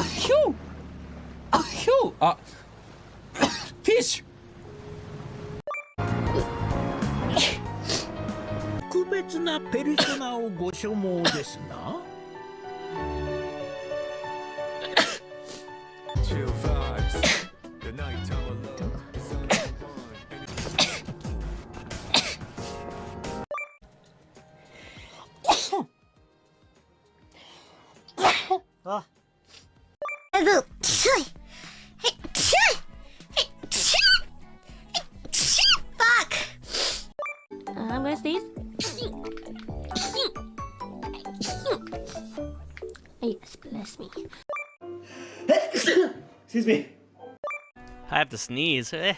Achoo! Achoo! Fish! 特別なペルソナをご所望ですな。Where's these? Yes, bless me. Excuse me. I have to sneeze. Ugh.